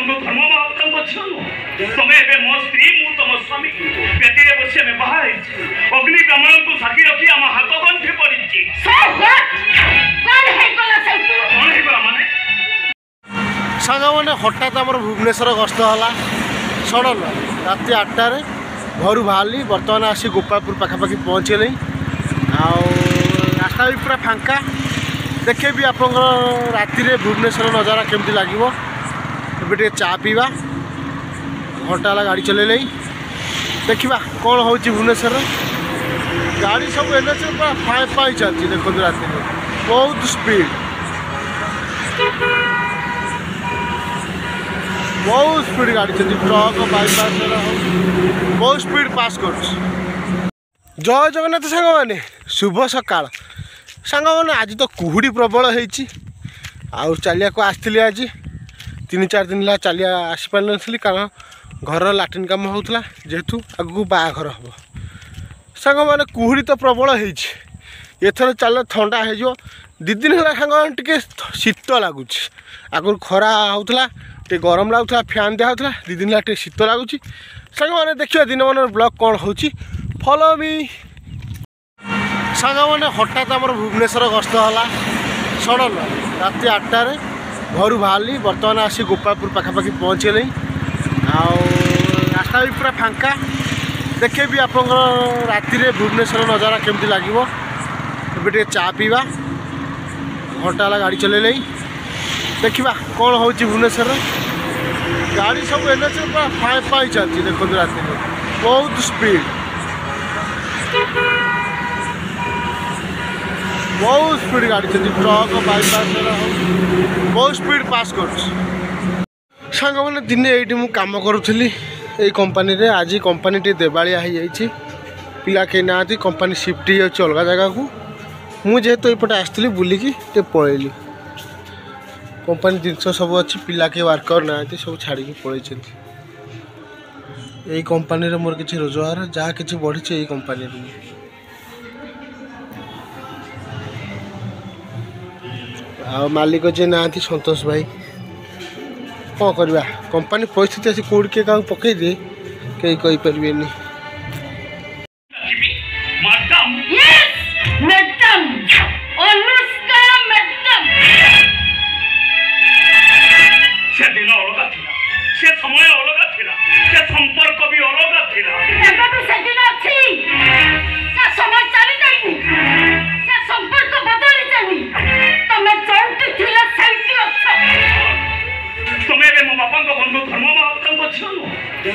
बंधु धर्म महाप्रभु छनु तमे एबे मो स्त्री मु तम स्वामी पेटी रे बसे में बाहर अग्नि ब्राह्मण को साथी रखी हम हाथ गंठे पड़िछि कौन है गला से तू कौन है गला माने सागा माने हठात हमर भुवनेश्वर गस्त हला सडन राति 8टा रे घर बाहरी बर्तमान आसी गोपालपुर पाखापाखि पहुँचले रास्ता भी पूरा फांका देखे भी आप राति भुवनेश्वर नजारा केमती लगे ए चा पीवा घंटा है गाड़ी चल देखा कौन हो भुवनेश्वर गाड़ी सब एनएच पूरा फाए फाए चलती देखो राति बहुत स्पीड गाड़ी चलती ट्रक बाईपास बहुत स्पीड पास कर। जय जगन्नाथ सांग मैंने शुभ सकाल सांग मैंने आज तो कुहुड़ी प्रबल होती चलिया को आसती आज 3-4 दिन है चलिया आसपार नी कारण घर लाट्रिन कम होता जेहेतु आगू बाहाघर हम सांग मैंने कुहुड़ी तो प्रबल होती एथर चल थंडा हो 2 दिन है सांग टे शीत लगुच आगुरी खरा होता टे गरम लगुला फैन दिया होता 2 दिन है शीत लगुच सांग मैंने देखिए दिन मन ब्लॉग कौन हो फॉलो मी सांग मैंने हठात आम भुवनेश्वर गस्त है सडन राति 8टा रे घर बाहरी बर्तमान आसी गोपालपुर पाखापाखि पहुँचले रास्ता भी पूरा फांका देखे भी आप राति भुवनेश्वर नजारा केमती लगे ए चा पीवा घंटा है गाड़ी चल देखा कौन हो भुवनेश्वर गाड़ी सब एनएच पूरा फाए फाए चलती देखो राति बहुत स्पीड गाड़ी चलती ट्रक बाईपास बहुत स्पीड पास कर। सांग मैंने दिने ये कम करुली ये कंपनी रे आज कंपनी टी देवालिया हो जाइए पिला कहीं ना कंपनी शिफ्ट हो अलग जगह को मुझे ये आसती बुलिकी पलैली कंपनी जिनस सब अच्छी पिला के वर्कर ना सब छाड़ी पलैं यही कंपनी रे मोर किसी रोजगार जहाँ किसी बढ़ी यही कंपनी आ मालिक जे ना संतोष भाई कौन करवा कंपनी परिस्थिति आसी कौड़ किए क्या पकई दे कहीं कहीपर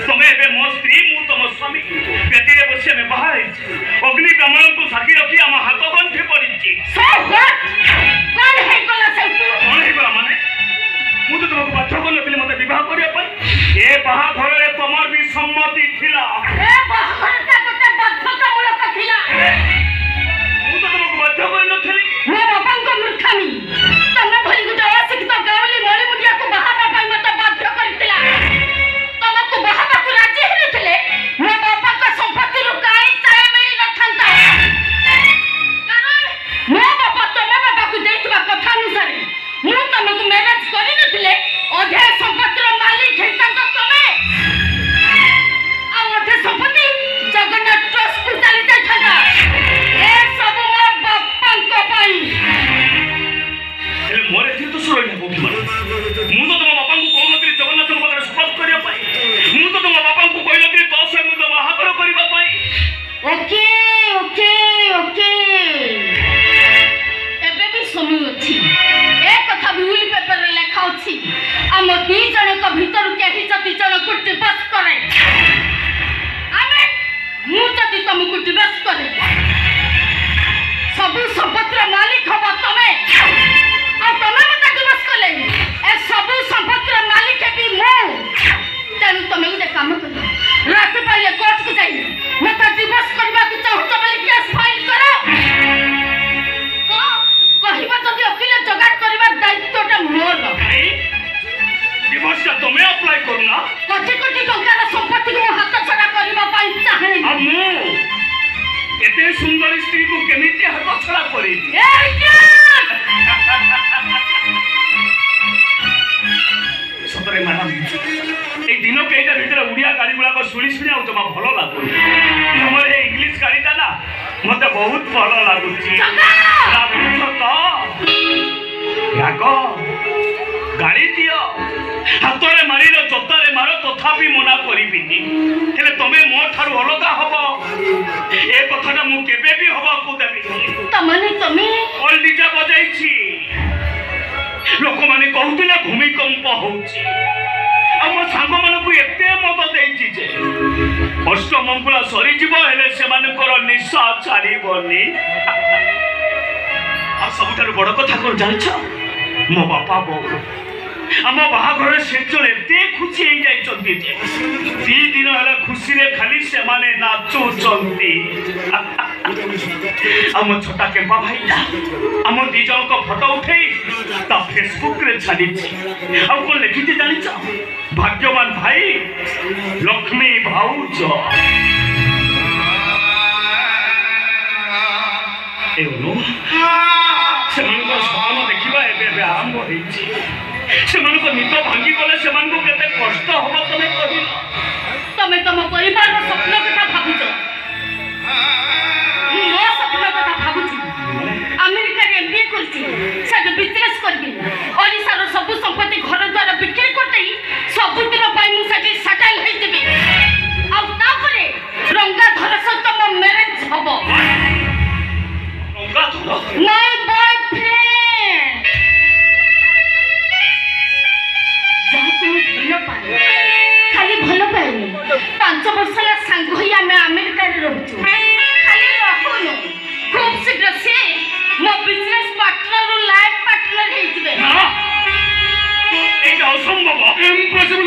तमे एबे मो स्त्री मु तम स्वामी पेटी रे बसे में बाहर अग्नि ब्राह्मण को साथी रखी हम हाथ गंठे पड़िछि कौन है गला से तू कौन है गला माने मु तो तुमको बाध्य करले बिले मते विवाह करिया पई ए बाहाघर रे तमर भी सम्मति थिला ए बाहाघर ता गोटे बाध्यतामूलक थिला मु तो तुमको बाध्य कर नथली मो बापा को मूर्खामी तमे भली गुटे अशिक्षित गावली मली मुंडिया को बाहाबा पाई मते बाध्य करतिला तमको बाहाबा को राजी हेले मो बापा का संपत्ति रु काई चाय मिली न थांता कारण मो बापा तमे बाबा को देइतबा कथा अनुसार मु तमको मैनेज करि नथिले अधे संपत्ति रो मालिक हेता तो तमे आ अधे संपत्ति जगन्नाथ ट्रस्ट को चली जाय थांता ए सब मो बापा को पाई ए मोरे थी तो सुरो ना बोकी मु तो तुम बापा को कहू नथली जगन्नाथ को पाकर सपोर्ट करिया पई मु तो तुम बापा को कहू नथली तो से मु तो बाहाघर करिबा पई ओके ओके ओके एबे भी समय अछि ए कथा बिउली पेपर रे लेखा अछि हम 3 जन को भीतर केही जति जन को टिपस करे आमे मु जति तुमको टिपस करे सब संपत्तिर मालिक हबा तमे आ तमे मते दिवस कले ए सब संपत्तिर मालिक भी मु तेनु तमे गुटे काम कर रात पाइले कोर्ट को जाई मते दिवस करबा को चाहू त बोली केस फाइल करो तो कहिबा जदी वकील जगाड़ करबा दायित्वटा मोर दिवस का तमे अप्लाई करू ना कोटी कोटी टंकार संपत्ति को हाथ छड़ा करबा पाई चाहे आ मु एते सुंदर स्त्री को केमिति हाथ छड़ा करी ए सतरे सॉरी मैडम ए दिनो केइटा भीतर उड़िया गाड़ी गुला को सुनी सुनी आउ जमा भलो लागु हमर ए इंग्लिश गाड़ीटा ना मते बहुत भलो लागुची लागु तो याको गाड़ी दियो हातरे मारिलो जतारे मारो तथापि मना करिबिनी हेले तमे मो थारु अलगा हबो ए कथाटा मु केबे भी हबो को देबी तमने तमे ऑल डीजे बजाइछि लोक माने कहउतिले भूमिकंप होउछि हम सांग मानकु एते मत देइछि जे अष्टमंगला सरी जीव हेले से मानकर निशा छाड़ीबनी आ सबठारु बड़ कथा को जानछ मो बापा बो आम बाहाघर से एते खुशी हो जाइछन्ति जे 3 दिन होला खुशी रे खाली से माने नाचुछन्ति आम छोटा केम्पा भाईटा आम दी जन को फोटो उठेई ता फेसबुक रे छाडिछि आ को लिखिते जानिछ भाग्यवान भाई लक्ष्मी भाउज एवनो सेमानक सपन देखिबा एबे आरंभ होइछि सेमानक निद भांगी गले सेमानक केते कष्ट होबो तमे कहिल तमे तम परिवार रो स्वप्न कथा भाबुछ मो स्वप्न कथा भाबुछ अमेरिका रे एमबीए करछि सेट बिजनेस करबी ओडिसा रो सब संपत्ति घर द्वार बिक्री करतई सब दिन पाई मु सेट सेटल होई देबी आ तापरे रंगा धर सहित मो मैरिज हबो रंगा धर माय बॉयफ्रेंड जहाँ तुम भल पाए खाली भल पाएनि 5 वर्ष ला सांग होई आमे अमेरिका रे रहउछु खाली रहुनु खूब शीघ्र से मो बिजनेस पार्टनर और लाइफ पार्टनर हे जिवे एटा असंभव इम्पॉसिबल